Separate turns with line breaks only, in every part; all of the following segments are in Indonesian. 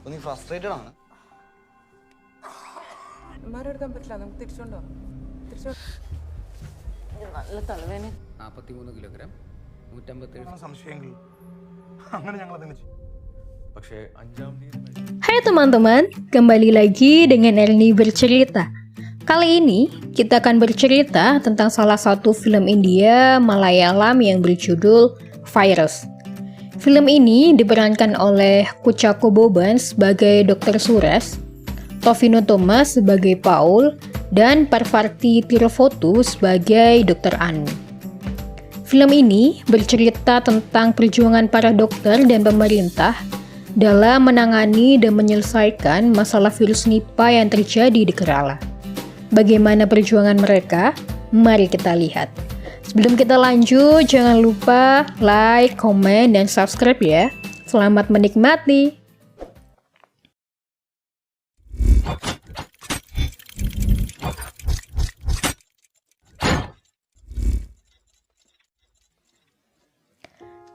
ഒന്ന് ഫ്രസ്ട്രേറ്റഡ് ആണ്.
എടുക്കാൻ പറ്റില്ല, നമുക്ക് തിരിച്ചുണ്ടോ? നല്ല തലവേന.
43 കിലോഗ്രാം 157
സംശയങ്ങൾ അങ്ങനെ ഞങ്ങൾ അതിനെ ചെയ്യും. പക്ഷേ 5-ാം തീയതി
Hai teman-teman, kembali lagi dengan Erni bercerita. Kali ini kita akan bercerita tentang salah satu film India Malayalam yang berjudul Virus. Film ini diperankan oleh Kuchako Boban sebagai Dr. Suresh, Tovino Thomas sebagai Paul, dan Parvarti Tirofotu sebagai Dr. Anu. Film ini bercerita tentang perjuangan para dokter dan pemerintah dalam menangani dan menyelesaikan masalah virus Nipah yang terjadi di Kerala. Bagaimana perjuangan mereka? Mari kita lihat. Sebelum kita lanjut, jangan lupa like, komen, dan subscribe ya. Selamat menikmati.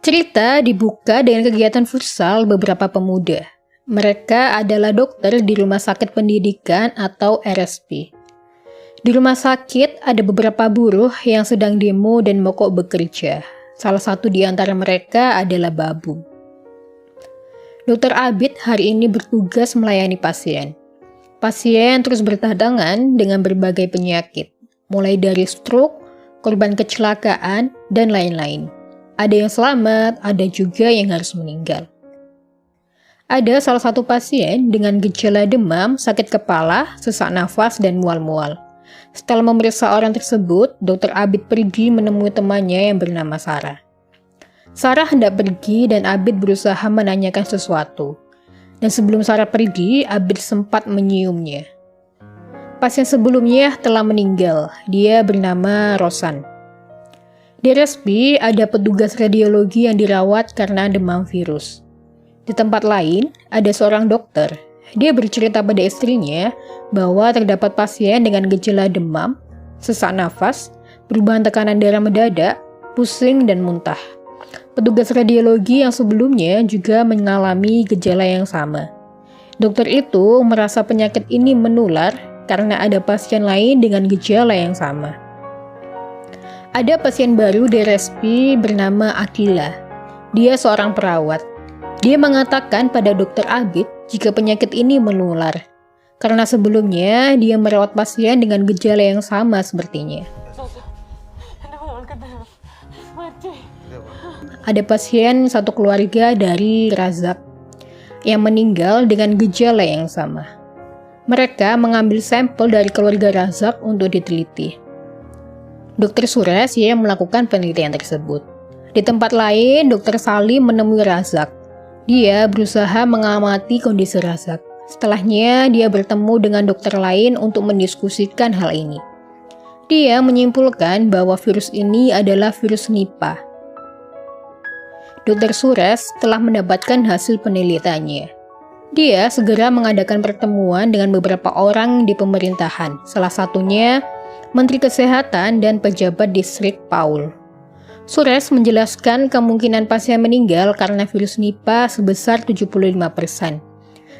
Cerita dibuka dengan kegiatan futsal beberapa pemuda. Mereka adalah dokter di Rumah Sakit Pendidikan atau RSP. Di rumah sakit ada beberapa buruh yang sedang demo dan mogok bekerja. Salah satu di antara mereka adalah Babu. Dr. Abid hari ini bertugas melayani pasien. Pasien terus berdatangan dengan berbagai penyakit, mulai dari stroke, korban kecelakaan, dan lain-lain. Ada yang selamat, ada juga yang harus meninggal. Ada salah satu pasien dengan gejala demam, sakit kepala, sesak nafas, dan mual-mual. Setelah memeriksa orang tersebut, Dr. Abid pergi menemui temannya yang bernama Sarah. Sarah hendak pergi dan Abid berusaha menanyakan sesuatu. Dan sebelum Sarah pergi, Abid sempat menyiumnya. Pasien sebelumnya telah meninggal. Dia bernama Rosan. Di RSP ada petugas radiologi yang dirawat karena demam virus. Di tempat lain, ada seorang dokter. Dia bercerita pada istrinya bahwa terdapat pasien dengan gejala demam, sesak nafas, perubahan tekanan darah mendadak, pusing, dan muntah. Petugas radiologi yang sebelumnya juga mengalami gejala yang sama. Dokter itu merasa penyakit ini menular karena ada pasien lain dengan gejala yang sama. Ada pasien baru di RSP bernama Akila. Dia seorang perawat. Dia mengatakan pada Dr. Abid jika penyakit ini menular, karena sebelumnya dia merawat pasien dengan gejala yang sama sepertinya. Ada pasien satu keluarga dari Razak yang meninggal dengan gejala yang sama. Mereka mengambil sampel dari keluarga Razak untuk diteliti. Dr. Suresh yang melakukan penelitian tersebut. Di tempat lain, Dr. Salim menemui Razak. Dia berusaha mengamati kondisi Razak. Setelahnya, dia bertemu dengan dokter lain untuk mendiskusikan hal ini. Dia menyimpulkan bahwa virus ini adalah virus Nipah. Dr. Suresh telah mendapatkan hasil penelitiannya. Dia segera mengadakan pertemuan dengan beberapa orang di pemerintahan, salah satunya Menteri Kesehatan dan pejabat distrik Paul. Suresh menjelaskan kemungkinan pasien meninggal karena virus Nipah sebesar 75%.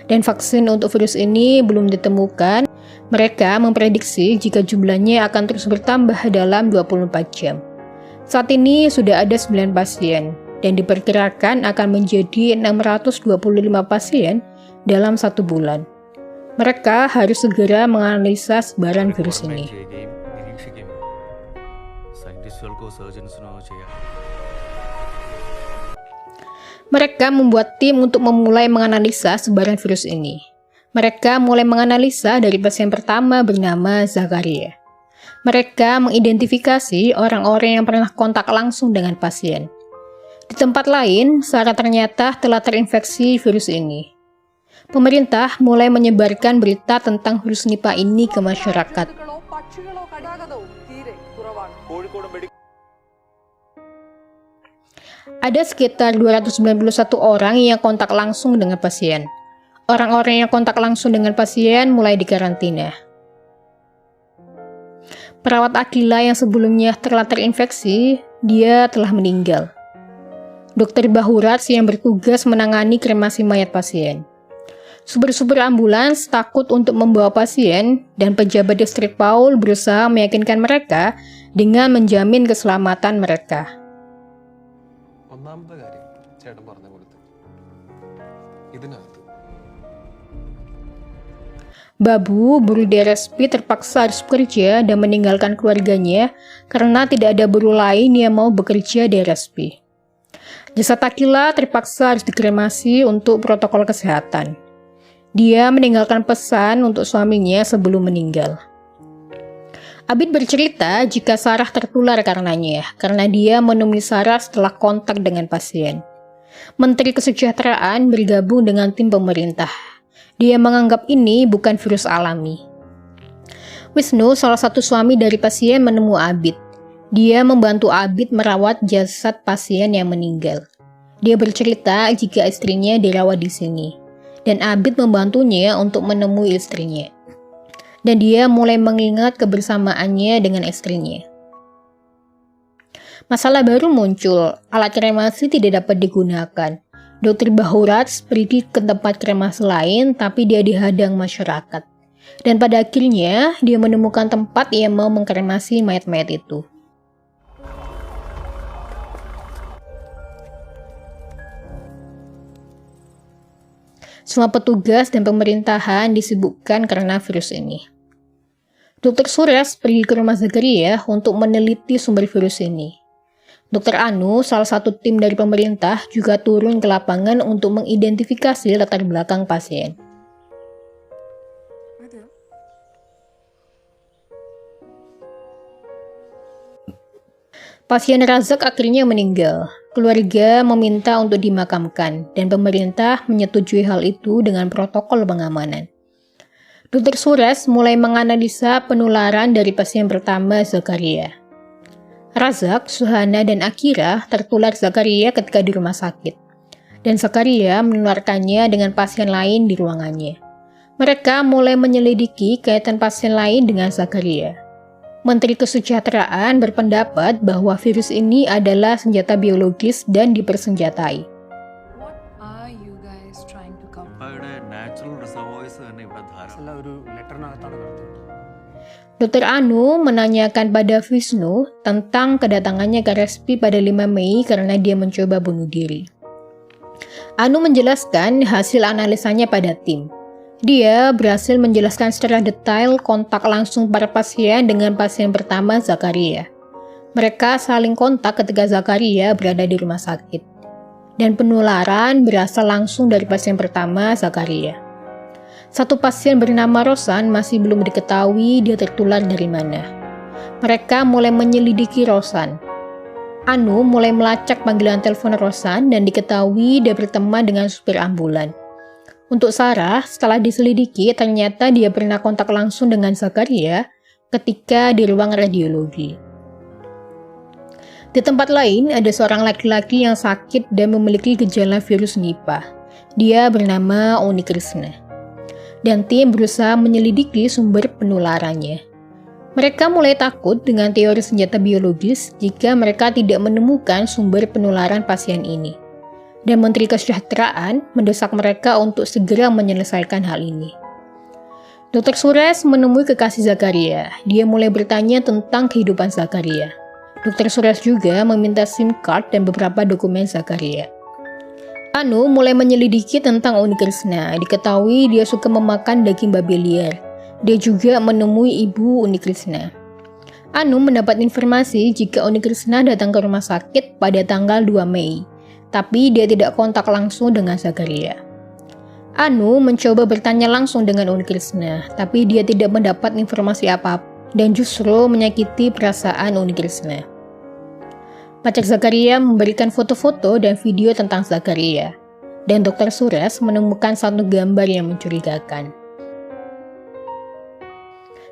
Dan vaksin untuk virus ini belum ditemukan. Mereka memprediksi jika jumlahnya akan terus bertambah dalam 24 jam. Saat ini sudah ada 9 pasien dan diperkirakan akan menjadi 625 pasien dalam 1 bulan. Mereka harus segera menganalisa sebaran virus ini. Mereka membuat tim untuk memulai menganalisa sebaran virus ini. Mereka mulai menganalisa dari pasien pertama bernama Zakaria. Mereka mengidentifikasi orang-orang yang pernah kontak langsung dengan pasien. Di tempat lain, Sarah ternyata telah terinfeksi virus ini. Pemerintah mulai menyebarkan berita tentang virus Nipah ini ke masyarakat. Ada sekitar 291 orang yang kontak langsung dengan pasien. Orang-orang yang kontak langsung dengan pasien mulai dikarantina. Perawat Akila yang sebelumnya telah terinfeksi, dia telah meninggal. Dr. Bahurat yang bertugas menangani kremasi mayat pasien. Supir-supir ambulans takut untuk membawa pasien dan pejabat distrik Paul berusaha meyakinkan mereka dengan menjamin keselamatan mereka.
ഒന്നാമത്തെ കാര്യം ചേട്ടൻ പറഞ്ഞ പോലത്തെ ഇതിനകത്ത്
Babu, buruh di RSP terpaksa harus bekerja dan meninggalkan keluarganya karena tidak ada buruh lain yang mau bekerja di RSP. Jasad Akila terpaksa harus dikremasi untuk protokol kesehatan. Dia meninggalkan pesan untuk suaminya sebelum meninggal. Abid bercerita jika Sarah tertular karenanya, karena dia menemui Sarah setelah kontak dengan pasien. Menteri Kesejahteraan bergabung dengan tim pemerintah. Dia menganggap ini bukan virus alami. Wisnu, salah satu suami dari pasien, menemui Abid. Dia membantu Abid merawat jasad pasien yang meninggal. Dia bercerita jika istrinya dirawat di sini. Dan Abid membantunya untuk menemui istrinya. Dan dia mulai mengingat kebersamaannya dengan istrinya. Masalah baru muncul, alat kremasi tidak dapat digunakan. Dr. Bahurats pergi ke tempat kremasi lain, tapi dia dihadang masyarakat. Dan pada akhirnya, dia menemukan tempat yang mau mengkremasi mayat-mayat itu. Semua petugas dan pemerintahan disibukkan karena virus ini. Dr. Suresh pergi ke rumah Zakaria untuk meneliti sumber virus ini. Dr. Anu, salah satu tim dari pemerintah, juga turun ke lapangan untuk mengidentifikasi latar belakang pasien. Pasien Razak akhirnya meninggal. Keluarga meminta untuk dimakamkan, dan pemerintah menyetujui hal itu dengan protokol pengamanan. Dr. Suresh mulai menganalisa penularan dari pasien pertama, Zakaria. Razak, Suhana, dan Akira tertular Zakaria ketika di rumah sakit, dan Zakaria menularkannya dengan pasien lain di ruangannya. Mereka mulai menyelidiki kaitan pasien lain dengan Zakaria. Menteri Kesejahteraan berpendapat bahwa virus ini adalah senjata biologis dan dipersenjatai.
What are you guys trying to cover?
Natural റിസർവോയ്സ് തന്നെ ഇവിടെ ധാരാളം
ഒരു ലെറ്ററിനകത്താണ് നടത്തുന്നത്.
Dr. Anu menanyakan pada Vishnu tentang kedatangannya ke RSP pada 5 Mei karena dia mencoba bunuh diri. Anu menjelaskan hasil analisanya pada tim. Dia berhasil menjelaskan secara detail kontak langsung para pasien dengan pasien pertama, Zakaria. Mereka saling kontak ketika Zakaria berada di rumah sakit. Dan penularan berasal langsung dari pasien pertama, Zakaria. Satu pasien bernama Rosan masih belum diketahui dia tertular dari mana. Mereka mulai menyelidiki Rosan. Anu mulai melacak panggilan telepon Rosan dan diketahui dia berteman dengan supir ambulan. Untuk Sarah, setelah diselidiki, ternyata dia pernah kontak langsung dengan Zakaria ketika di ruang radiologi. Di tempat lain, ada seorang laki-laki yang sakit dan memiliki gejala virus Nipah. Dia bernama Uni Krishna. Dan tim berusaha menyelidiki sumber penularannya. Mereka mulai takut dengan teori senjata biologis jika mereka tidak menemukan sumber penularan pasien ini. Dan Menteri Kesejahteraan mendesak mereka untuk segera menyelesaikan hal ini. Dr. Suresh menemui kekasih Zakaria. Dia mulai bertanya tentang kehidupan Zakaria. Dr. Suresh juga meminta SIM card dan beberapa dokumen Zakaria. Anu mulai menyelidiki tentang Uni Krishna. Diketahui dia suka memakan daging babi liar. Dia juga menemui ibu Uni Krishna. Anu mendapat informasi jika Uni Krishna datang ke rumah sakit pada tanggal 2 Mei. Tapi dia tidak kontak langsung dengan Zakaria. Anu mencoba bertanya langsung dengan Uni Krishna, tapi dia tidak mendapat informasi apa-apa dan justru menyakiti perasaan Uni Krishna. Pacar Zakaria memberikan foto-foto dan video tentang Zakaria, dan Dr. Suresh menemukan satu gambar yang mencurigakan.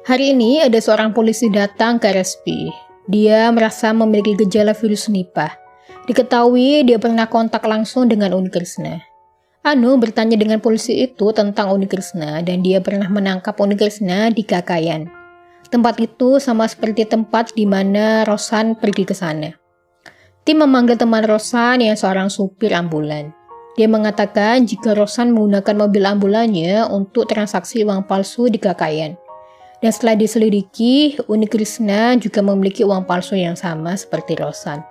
Hari ini ada seorang polisi datang ke RSP. Dia merasa memiliki gejala virus Nipah. Diketahui dia pernah kontak langsung dengan Uni Krishna. Anu bertanya dengan polisi itu tentang Uni Krishna dan dia pernah menangkap Uni Krishna di Kakayan. Tempat itu sama seperti tempat di mana Rosan pergi ke sana. Tim memanggil teman Rosan yang seorang supir ambulan. Dia mengatakan jika Rosan menggunakan mobil ambulannya untuk transaksi uang palsu di Kakayan. Dan setelah diselidiki, Uni Krishna juga memiliki uang palsu yang sama seperti Rosan.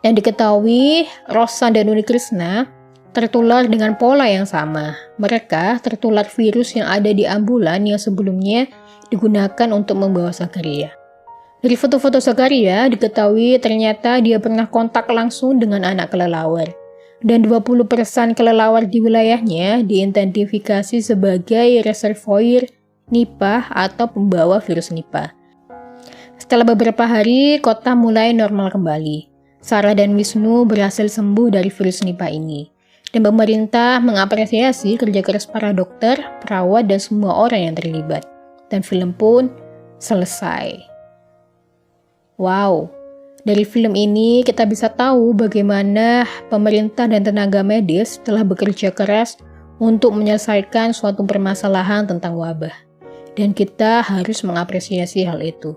Dan diketahui, Rosan dan Uni Krishna tertular dengan pola yang sama. Mereka tertular virus yang ada di ambulan yang sebelumnya digunakan untuk membawa Zakaria. Dari foto-foto Zakaria, diketahui ternyata dia pernah kontak langsung dengan anak kelelawar. Dan 20% kelelawar di wilayahnya diidentifikasi sebagai reservoir Nipah atau pembawa virus Nipah. Setelah beberapa hari, kota mulai normal kembali. Sarah dan Wisnu berhasil sembuh dari virus Nipah ini. Dan pemerintah mengapresiasi kerja keras para dokter, perawat, dan semua orang yang terlibat. Dan film pun selesai. Wow, dari film ini kita bisa tahu bagaimana pemerintah dan tenaga medis telah bekerja keras untuk menyelesaikan suatu permasalahan tentang wabah. Dan kita harus mengapresiasi hal itu.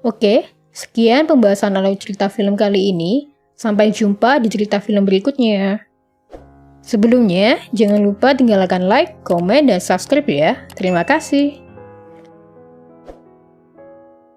Oke, sekian pembahasan alur cerita film kali ini. Sampai jumpa di cerita film berikutnya. Sebelumnya, jangan lupa tinggalkan like, komen, dan subscribe ya. Terima kasih.